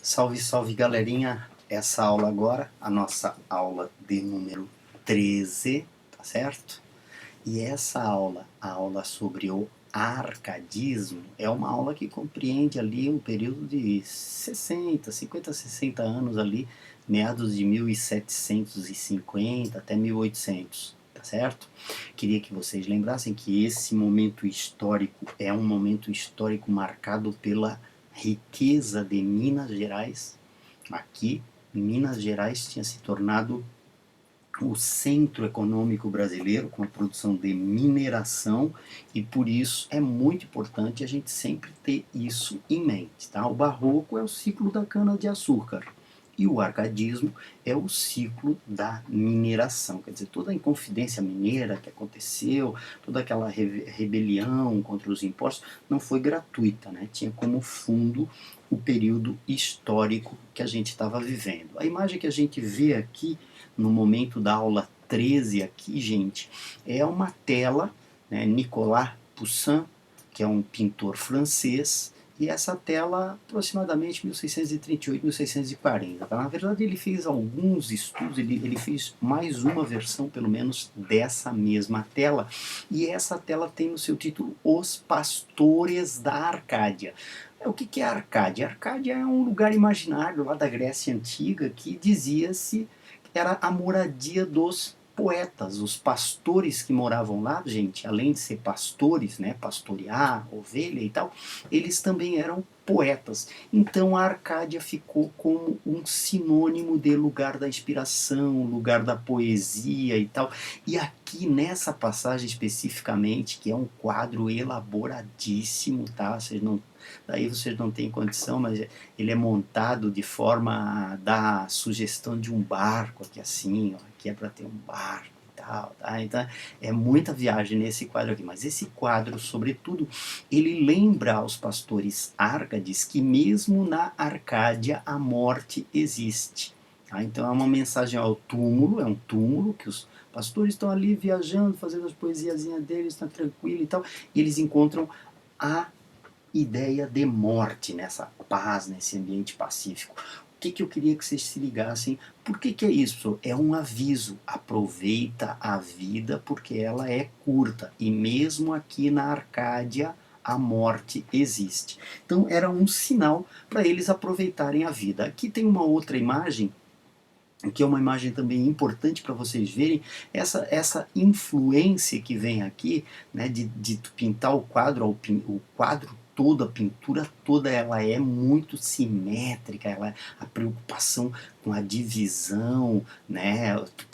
Salve, salve galerinha! Essa aula agora, a nossa aula de número 13, tá certo? E essa aula, a aula sobre o arcadismo, é uma aula que compreende ali um período de 50, 60 anos ali, meados de 1750 até 1800, tá certo? Queria que vocês lembrassem que esse momento histórico é um momento histórico marcado pela riqueza de Minas Gerais. Aqui, Minas Gerais tinha se tornado o centro econômico brasileiro com a produção de mineração e por isso é muito importante a gente sempre ter isso em mente, tá? O barroco é o ciclo da cana-de-açúcar e o arcadismo é o ciclo da mineração, quer dizer, toda a Inconfidência Mineira que aconteceu, toda aquela rebelião contra os impostos não foi gratuita, né? Tinha como fundo o período histórico que a gente estava vivendo. A imagem que a gente vê aqui no momento da aula 13 aqui, gente, é uma tela, né, Nicolas Poussin, que é um pintor francês, e essa tela aproximadamente 1638, 1640. Tá? Na verdade ele fez alguns estudos, ele fez mais uma versão pelo menos dessa mesma tela, e essa tela tem no seu título Os Pastores da Arcádia. O que é a Arcádia? A Arcádia é um lugar imaginário lá da Grécia Antiga que dizia-se era a moradia dos poetas, os pastores que moravam lá, gente, além de ser pastores, né, pastorear, ovelha e tal, eles também eram poetas. Então a Arcádia ficou como um sinônimo de lugar da inspiração, lugar da poesia e tal. E aqui nessa passagem especificamente, que é um quadro elaboradíssimo, tá? Daí vocês não têm condição, mas ele é montado de forma a dar a sugestão de um barco aqui assim, ó, aqui é para ter um barco e tal, tá? Então é muita viagem nesse quadro aqui, mas esse quadro, sobretudo, ele lembra aos pastores árcades que mesmo na Arcádia a morte existe. Tá? Então é uma mensagem ao túmulo, é um túmulo que os pastores estão ali viajando, fazendo as poesiazinhas deles, estão tranquilos e tal, e eles encontram a ideia de morte nessa paz, nesse ambiente pacífico. O que eu queria que vocês se ligassem? Por que é isso? É um aviso. Aproveita a vida porque ela é curta. E mesmo aqui na Arcádia, a morte existe. Então era um sinal para eles aproveitarem a vida. Aqui tem uma outra imagem que é uma imagem também importante para vocês verem, essa influência que vem aqui, né, de pintar o quadro, o quadro todo, a pintura toda, ela é muito simétrica, a preocupação com a divisão, né, tu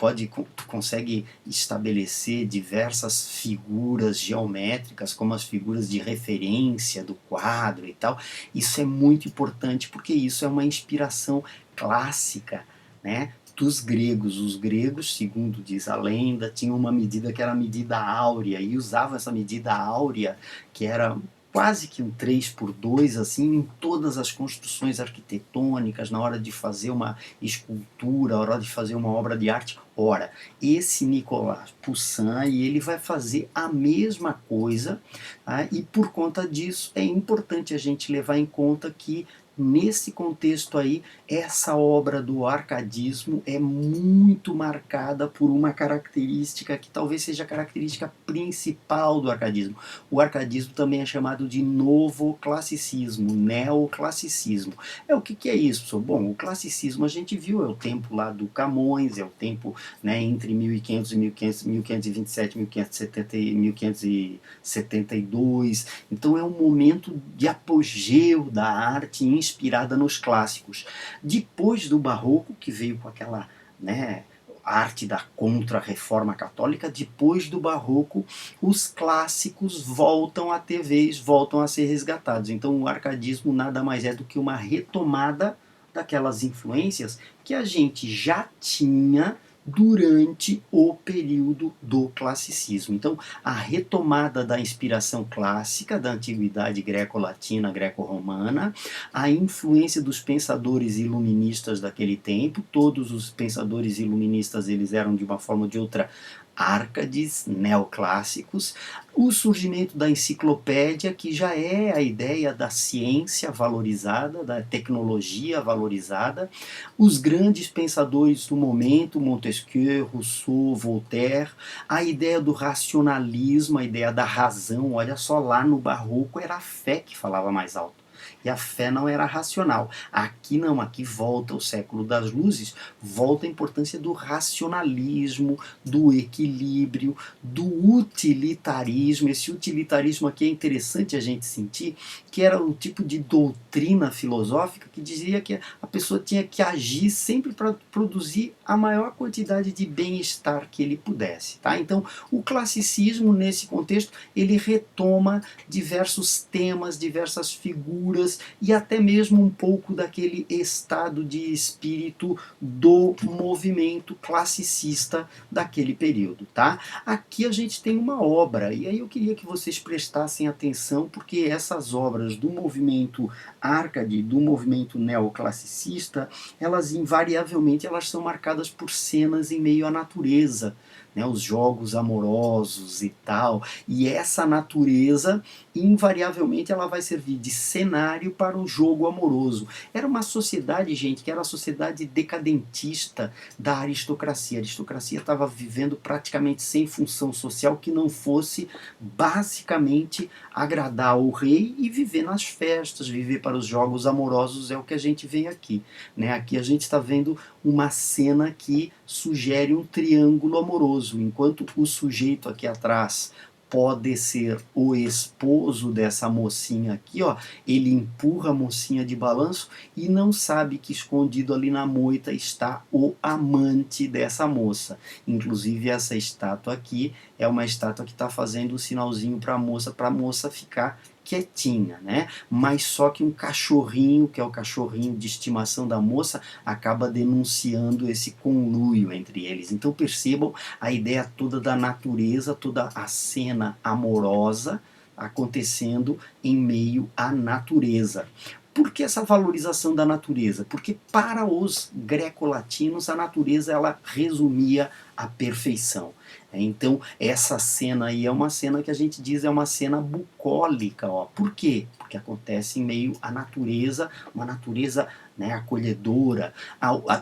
consegue estabelecer diversas figuras geométricas, como as figuras de referência do quadro e tal. Isso é muito importante, porque isso é uma inspiração clássica, né, dos gregos. Os gregos, segundo diz a lenda, tinham uma medida que era a medida áurea, e usavam essa medida áurea, que era quase que um 3 por 2, assim, em todas as construções arquitetônicas, na hora de fazer uma escultura, na hora de fazer uma obra de arte. Ora, esse Nicolas Poussin, ele vai fazer a mesma coisa, tá? E por conta disso é importante a gente levar em conta que nesse contexto aí, essa obra do arcadismo é muito marcada por uma característica que talvez seja a característica principal do arcadismo. O arcadismo também é chamado de novo classicismo, neoclassicismo. O que é isso? Bom, o classicismo a gente viu, é o tempo lá do Camões, é o tempo, né, entre 1500 e 1527, 1570 e 1572. Então é um momento de apogeu da arte inspirada nos clássicos. Depois do Barroco, que veio com aquela, né, arte da contra-reforma católica, depois do Barroco, os clássicos voltam a ter vez, voltam a ser resgatados. Então o arcadismo nada mais é do que uma retomada daquelas influências que a gente já tinha durante o período do classicismo. Então, a retomada da inspiração clássica da antiguidade greco-latina, greco-romana, a influência dos pensadores iluministas daquele tempo. Todos os pensadores iluministas, eles eram de uma forma ou de outra Árcades, neoclássicos, o surgimento da enciclopédia, que já é a ideia da ciência valorizada, da tecnologia valorizada, os grandes pensadores do momento, Montesquieu, Rousseau, Voltaire, a ideia do racionalismo, a ideia da razão. Olha só, lá no Barroco era a fé que falava mais alto. E a fé não era racional. Aqui não, aqui volta o século das luzes, volta a importância do racionalismo, do equilíbrio, do utilitarismo. Esse utilitarismo aqui é interessante a gente sentir, que era o tipo de doutrina filosófica que dizia que a pessoa tinha que agir sempre para produzir a maior quantidade de bem-estar que ele pudesse. Tá? Então, o classicismo, nesse contexto, ele retoma diversos temas, diversas figuras e até mesmo um pouco daquele estado de espírito do movimento classicista daquele período, tá? Aqui a gente tem uma obra, e aí eu queria que vocês prestassem atenção, porque essas obras do movimento Árcade, do movimento neoclassicista, elas invariavelmente elas são marcadas por cenas em meio à natureza, né, os jogos amorosos e tal, e essa natureza invariavelmente ela vai servir de cenário para o jogo amoroso. Era uma sociedade, gente, que era a sociedade decadentista da aristocracia. A aristocracia estava vivendo praticamente sem função social que não fosse basicamente agradar o rei e viver nas festas, viver para os jogos amorosos, é o que a gente vê aqui, né? Aqui a gente está vendo uma cena que sugere um triângulo amoroso, enquanto o sujeito aqui atrás pode ser o esposo dessa mocinha aqui, ó, ele empurra a mocinha de balanço e não sabe que escondido ali na moita está o amante dessa moça. Inclusive essa estátua aqui é uma estátua que está fazendo o sinalzinho para a moça ficar quietinha, né? Mas só que um cachorrinho, que é o cachorrinho de estimação da moça, acaba denunciando esse conluio entre eles. Então percebam a ideia toda da natureza, toda a cena amorosa acontecendo em meio à natureza. Por que essa valorização da natureza? Porque para os greco-latinos a natureza ela resumia a perfeição. Então essa cena aí é uma cena que a gente diz é uma cena bucólica. Ó. Por quê? Porque acontece em meio à natureza, uma natureza, né, acolhedora.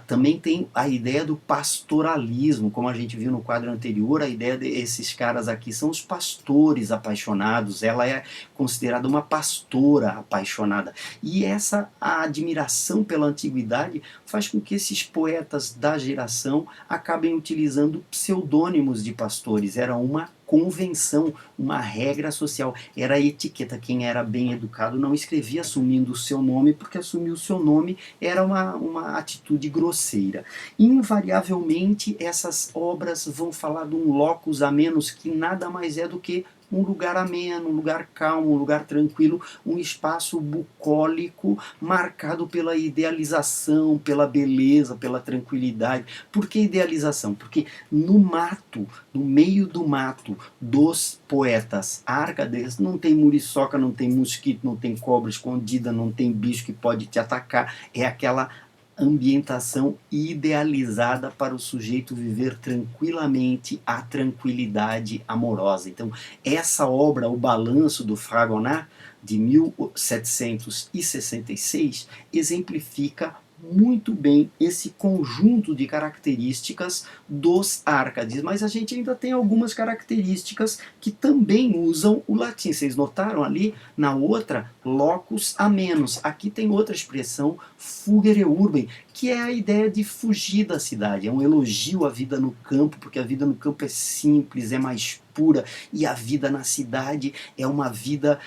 Também tem a ideia do pastoralismo, como a gente viu no quadro anterior, a ideia desses caras aqui são os pastores apaixonados, ela é considerada uma pastora apaixonada. E essa admiração pela antiguidade faz com que esses poetas da geração acabem utilizando pseudônimos de pastores. Era uma convenção, uma regra social, era a etiqueta. Quem era bem educado não escrevia assumindo o seu nome, porque assumir o seu nome era uma atitude grosseira. Invariavelmente essas obras vão falar de um locus a menos, que nada mais é do que um lugar ameno, um lugar calmo, um lugar tranquilo, um espaço bucólico marcado pela idealização, pela beleza, pela tranquilidade. Por que idealização? Porque no mato, no meio do mato dos poetas árcades, não tem muriçoca, não tem mosquito, não tem cobra escondida, não tem bicho que pode te atacar, é aquela ambientação idealizada para o sujeito viver tranquilamente a tranquilidade amorosa. Então, essa obra, O Balanço do Fragonard, de 1766, exemplifica muito bem esse conjunto de características dos árcades, mas a gente ainda tem algumas características que também usam o latim. Vocês notaram ali na outra, locus a menos. Aqui tem outra expressão, fugere urbem, que é a ideia de fugir da cidade. É um elogio à vida no campo, porque a vida no campo é simples, é mais pura, e a vida na cidade é uma vida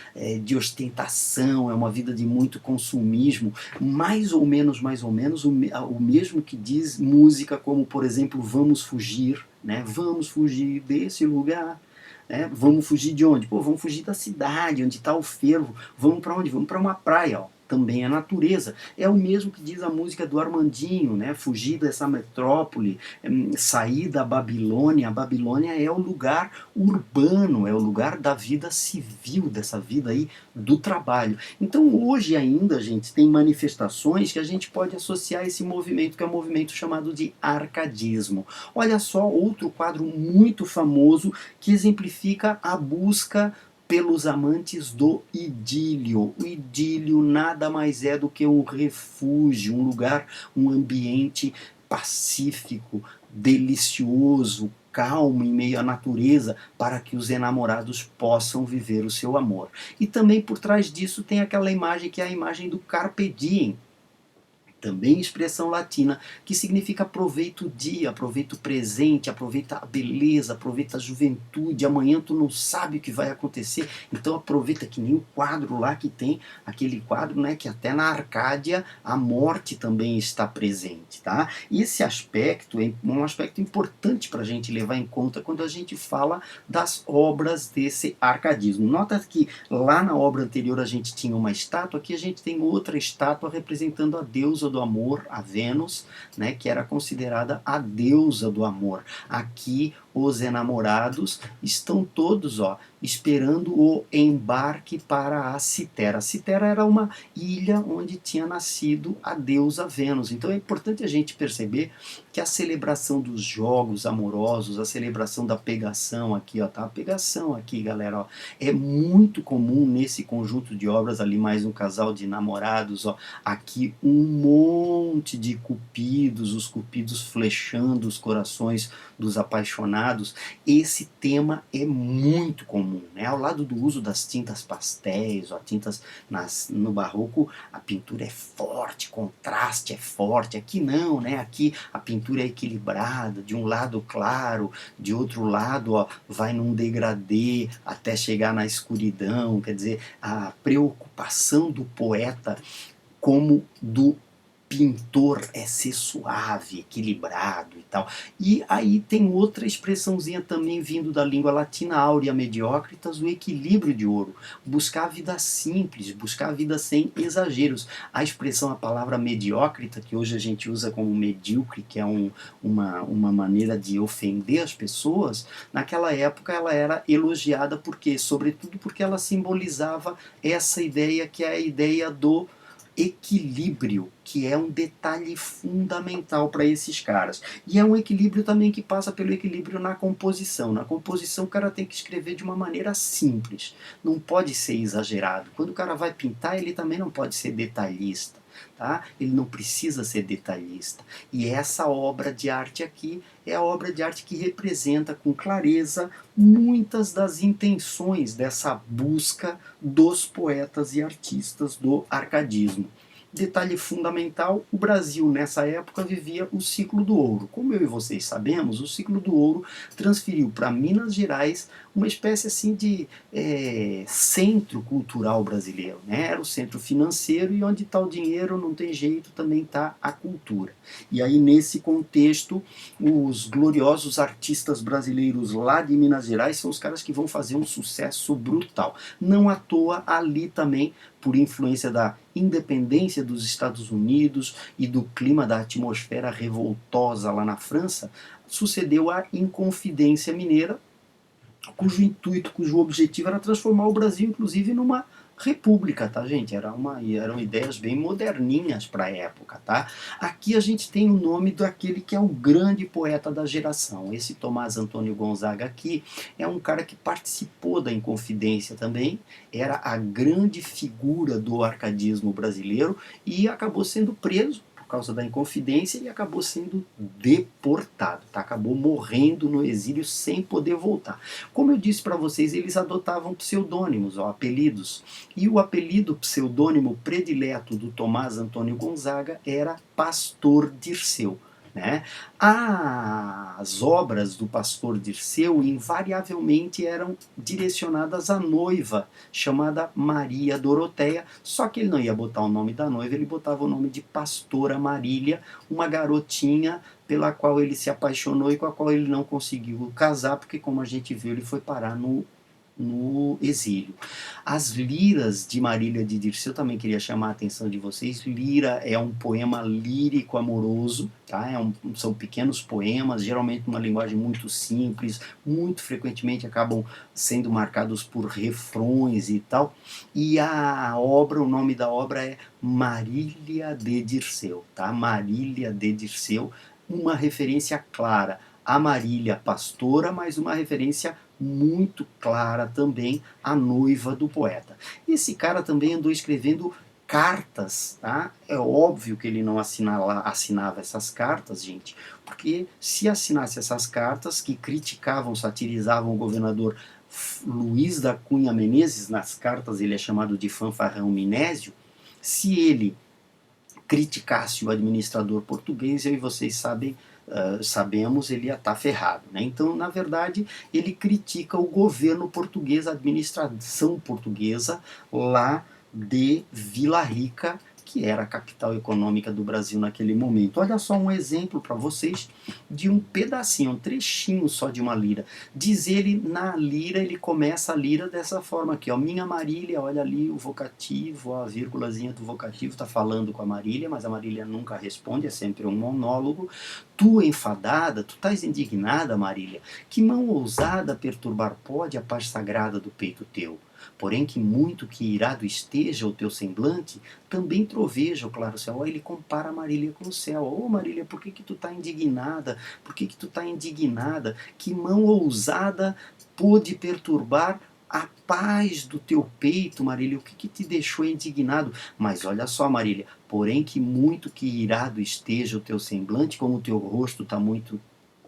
de ostentação, é uma vida de muito consumismo, mais ou menos o mesmo que diz música como, por exemplo, Vamos Fugir, né? Vamos fugir desse lugar. Vamos fugir de onde? Pô, vamos fugir da cidade, onde está o fervo. Vamos para onde? Vamos para uma praia. Ó. também é natureza. É o mesmo que diz a música do Armandinho, né? Fugir dessa metrópole, sair da Babilônia. A Babilônia é o lugar urbano, é o lugar da vida civil, dessa vida aí do trabalho. Então hoje ainda, gente, tem manifestações que a gente pode associar a esse movimento, que é o movimento chamado de arcadismo. Olha só, outro quadro muito famoso que exemplifica a busca pelos amantes do idílio. O idílio nada mais é do que um refúgio, um lugar, um ambiente pacífico, delicioso, calmo em meio à natureza, para que os enamorados possam viver o seu amor. E também por trás disso tem aquela imagem que é a imagem do carpe diem, também expressão latina, que significa aproveita o dia, aproveita o presente, aproveita a beleza, aproveita a juventude, amanhã tu não sabe o que vai acontecer, então aproveita, que nem o quadro lá que tem, aquele quadro, né, que até na Arcádia a morte também está presente, tá? E esse aspecto é um aspecto importante para a gente levar em conta quando a gente fala das obras desse arcadismo. Nota que lá na obra anterior a gente tinha uma estátua, aqui a gente tem outra estátua representando a deusa do amor, a Vênus, né, que era considerada a deusa do amor. Aqui os enamorados estão todos, ó, esperando o embarque para a Citera. A Citera era uma ilha onde tinha nascido a deusa Vênus. Então é importante a gente perceber que a celebração dos jogos amorosos, a celebração da pegação aqui, ó, tá? A pegação aqui, galera, ó, é muito comum nesse conjunto de obras ali, mais um casal de namorados, ó, aqui um monte de cupidos, os cupidos flechando os corações dos apaixonados. Esse tema é muito comum, né? Ao lado do uso das tintas pastéis, ó, tintas no barroco, a pintura é forte, contraste é forte. Aqui não, né? Aqui a pintura é equilibrada, de um lado claro, de outro lado, ó, vai num degradê até chegar na escuridão. Quer dizer, a preocupação do poeta como do pintor é ser suave, equilibrado e tal. E aí tem outra expressãozinha também vindo da língua latina, aurea mediocritas, o equilíbrio de ouro. Buscar a vida simples, buscar a vida sem exageros. A expressão, a palavra mediocrita, que hoje a gente usa como medíocre, que é uma maneira de ofender as pessoas, naquela época ela era elogiada porque, sobretudo porque ela simbolizava essa ideia que é a ideia do equilíbrio, que é um detalhe fundamental para esses caras. E é um equilíbrio também que passa pelo equilíbrio na composição. Na composição o cara tem que escrever de uma maneira simples, não pode ser exagerado. Quando o cara vai pintar, ele também não pode ser detalhista. Tá? Ele não precisa ser detalhista. E essa obra de arte aqui é a obra de arte que representa com clareza muitas das intenções dessa busca dos poetas e artistas do arcadismo. Detalhe fundamental, o Brasil nessa época vivia o ciclo do ouro. Como eu e vocês sabemos, o ciclo do ouro transferiu para Minas Gerais uma espécie assim de centro cultural brasileiro, né? Era o centro financeiro e onde está o dinheiro não tem jeito, também está a cultura. E aí nesse contexto, os gloriosos artistas brasileiros lá de Minas Gerais são os caras que vão fazer um sucesso brutal. Não à toa ali também, por influência da independência dos Estados Unidos e do clima da atmosfera revoltosa lá na França, sucedeu a Inconfidência Mineira, cujo intuito, cujo objetivo era transformar o Brasil, inclusive, numa república, tá, gente? Eram ideias bem moderninhas para a época, tá? Aqui a gente tem o nome daquele que é o grande poeta da geração. Esse Tomás Antônio Gonzaga aqui é um cara que participou da Inconfidência também, era a grande figura do arcadismo brasileiro e acabou sendo preso por causa da Inconfidência e acabou sendo deportado, tá? Acabou morrendo no exílio sem poder voltar. Como eu disse para vocês, eles adotavam pseudônimos, ó, apelidos. E o apelido pseudônimo predileto do Tomás Antônio Gonzaga era Pastor Dirceu. Né? As obras do pastor Dirceu invariavelmente eram direcionadas à noiva, chamada Maria Doroteia, só que ele não ia botar o nome da noiva, ele botava o nome de Pastora Marília, uma garotinha pela qual ele se apaixonou e com a qual ele não conseguiu casar, porque como a gente viu, ele foi parar no no exílio. As liras de Marília de Dirceu, também queria chamar a atenção de vocês. Lira é um poema lírico amoroso, tá? São pequenos poemas, geralmente numa linguagem muito simples, muito frequentemente acabam sendo marcados por refrões e tal. E a obra, o nome da obra é Marília de Dirceu, tá? Marília de Dirceu, uma referência clara a Marília pastora, mas uma referência muito clara também à noiva do poeta. Esse cara também andou escrevendo cartas, tá? É óbvio que ele não assinava essas cartas, gente, porque se assinasse essas cartas que criticavam, satirizavam o governador Luiz da Cunha Menezes, nas cartas ele é chamado de fanfarrão Minésio, se ele criticasse o administrador português, eu e vocês sabemos, ele ia estar ferrado. Né? Então, na verdade, ele critica o governo português, a administração portuguesa lá de Vila Rica, que era a capital econômica do Brasil naquele momento. Olha só um exemplo para vocês de um pedacinho, um trechinho só de uma lira. Diz ele, na lira, ele começa a lira dessa forma aqui, ó, minha Marília, olha ali o vocativo, a vírgulazinha do vocativo está falando com a Marília, mas a Marília nunca responde, é sempre um monólogo. Tu enfadada, tu estás indignada, Marília, que mão ousada perturbar pode a paz sagrada do peito teu? Porém que muito que irado esteja o teu semblante, também troveja o claro céu. Ele compara a Marília com o céu. Ô Marília, por que tu está indignada? Por que tu está indignada? Que mão ousada pôde perturbar a paz do teu peito, Marília? O que te deixou indignado? Mas olha só, Marília, porém que muito que irado esteja o teu semblante, como o teu rosto está muito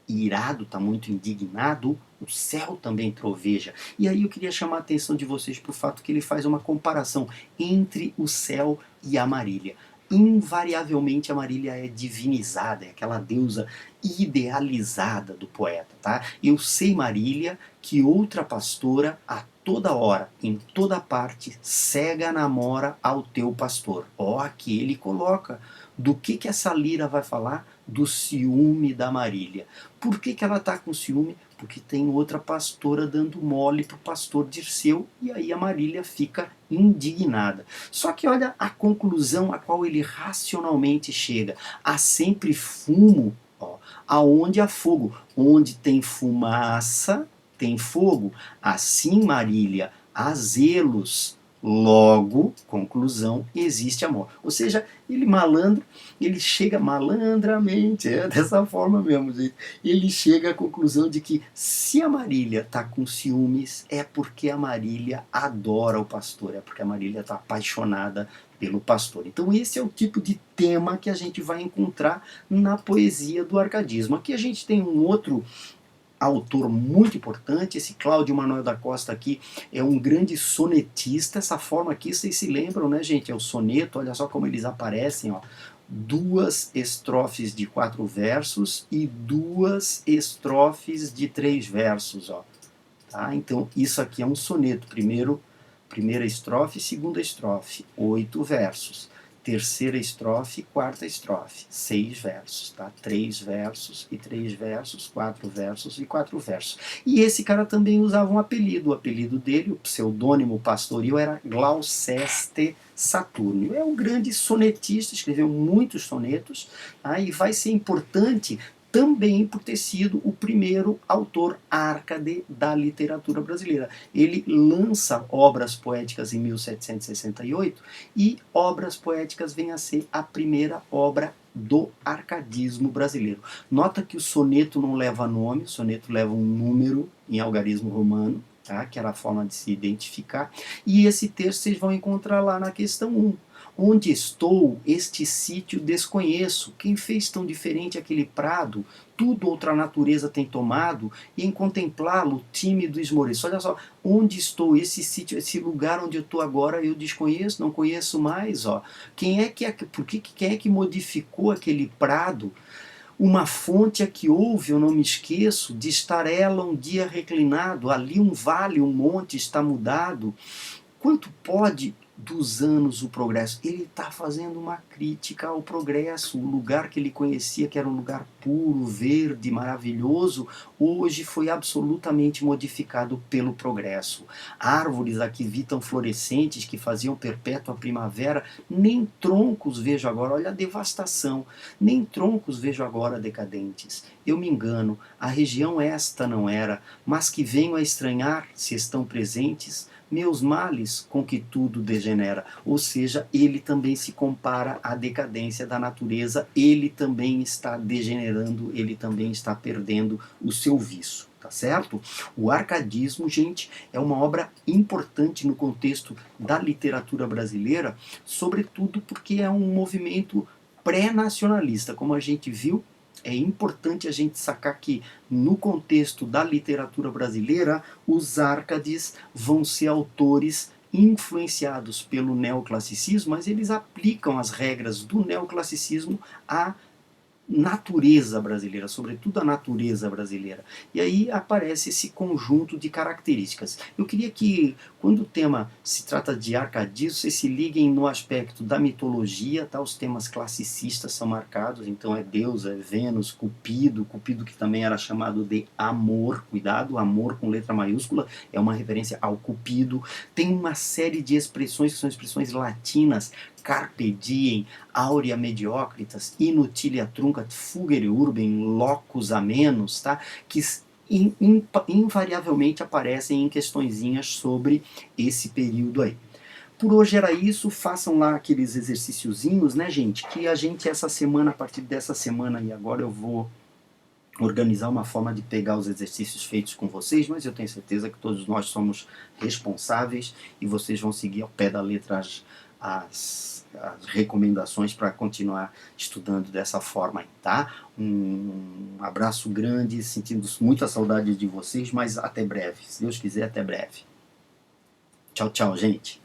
irado, está muito indignado, o céu também troveja. E aí eu queria chamar a atenção de vocês para o fato que ele faz uma comparação entre o céu e a Marília. Invariavelmente a Marília é divinizada, é aquela deusa idealizada do poeta, tá? Eu sei, Marília, que outra pastora a toda hora, em toda parte, cega namora ao teu pastor. Ó, aqui ele coloca. Do que essa lira vai falar? Do ciúme da Marília. Por que ela está com ciúme? Porque tem outra pastora dando mole para o pastor Dirceu, e aí a Marília fica indignada. Só que olha a conclusão a qual ele racionalmente chega. Há sempre fumo, ó, aonde há fogo. Onde tem fumaça, tem fogo. Assim, Marília, há zelos. Logo, conclusão, existe amor. Ou seja, ele malandro, ele chega malandramente, é dessa forma mesmo, gente. Ele chega à conclusão de que se a Marília está com ciúmes, é porque a Marília adora o pastor, é porque a Marília está apaixonada pelo pastor. Então esse é o tipo de tema que a gente vai encontrar na poesia do arcadismo. Aqui a gente tem um outro autor muito importante, esse Cláudio Manuel da Costa aqui é um grande sonetista, essa forma aqui vocês se lembram, né gente, é o soneto, olha só como eles aparecem, ó, 2 estrofes de 4 versos e 2 estrofes de 3 versos, ó, tá? Então isso aqui é um soneto, primeira estrofe, segunda estrofe, 8 versos. Terceira estrofe, quarta estrofe, 6 versos, tá? 3 versos e 3 versos, 4 versos e 4 versos. E esse cara também usava um apelido, o apelido dele, o pseudônimo pastoril era Glauceste Saturnio. É um grande sonetista, escreveu muitos sonetos, tá? E vai ser importante também por ter sido o primeiro autor Arcade da literatura brasileira. Ele lança obras poéticas em 1768 e Obras Poéticas vem a ser a primeira obra do arcadismo brasileiro. Nota que o soneto não leva nome, o soneto leva um número em algarismo romano, tá? Que era a forma de se identificar, e esse texto vocês vão encontrar lá na questão 1. Onde estou, este sítio desconheço. Quem fez tão diferente aquele prado? Tudo outra natureza tem tomado, e em contemplá-lo, tímido esmoreço. Olha só, onde estou, esse sítio, esse lugar onde eu estou agora, eu desconheço, não conheço mais. Ó. Quem é que modificou aquele prado? Uma fonte a que houve, eu não me esqueço, de estar ela um dia reclinado, ali um vale, um monte está mudado. Quanto pode dos anos o progresso. Ele está fazendo uma crítica ao progresso. O lugar que ele conhecia, que era um lugar puro, verde, maravilhoso, hoje foi absolutamente modificado pelo progresso. Árvores aqui vitam florescentes que faziam perpétua primavera, nem troncos vejo agora. Olha a devastação. Nem troncos vejo agora decadentes. Eu me engano, a região esta não era, mas que venho a estranhar, se estão presentes, meus males com que tudo degenera. Ou seja, ele também se compara à decadência da natureza, ele também está degenerando, ele também está perdendo o seu vício. Tá certo? O arcadismo, gente, é uma obra importante no contexto da literatura brasileira, sobretudo porque é um movimento pré-nacionalista. Como a gente viu, é importante a gente sacar que, no contexto da literatura brasileira, os Árcades vão ser autores influenciados pelo neoclassicismo, mas eles aplicam as regras do neoclassicismo à natureza brasileira, sobretudo a natureza brasileira. E aí aparece esse conjunto de características. Eu queria que, quando o tema se trata de arcadismo, vocês se liguem no aspecto da mitologia, tá? Os temas classicistas são marcados, então é Deus, é Vênus, Cupido, Cupido que também era chamado de amor, cuidado, amor com letra maiúscula, é uma referência ao Cupido. Tem uma série de expressões que são expressões latinas, carpe diem, aurea mediocritas, inutilia truncat, fugere urbem, locus amenus, tá? Que invariavelmente aparecem em questõezinhas sobre esse período aí. Por hoje era isso, façam lá aqueles exercíciozinhos, né, gente? Que a gente essa semana, a partir dessa semana e agora eu vou organizar uma forma de pegar os exercícios feitos com vocês, mas eu tenho certeza que todos nós somos responsáveis e vocês vão seguir ao pé da letra as recomendações para continuar estudando dessa forma aí, tá? Um abraço grande, sentindo muita saudade de vocês, mas até breve. Se Deus quiser, até breve. Tchau, tchau, gente.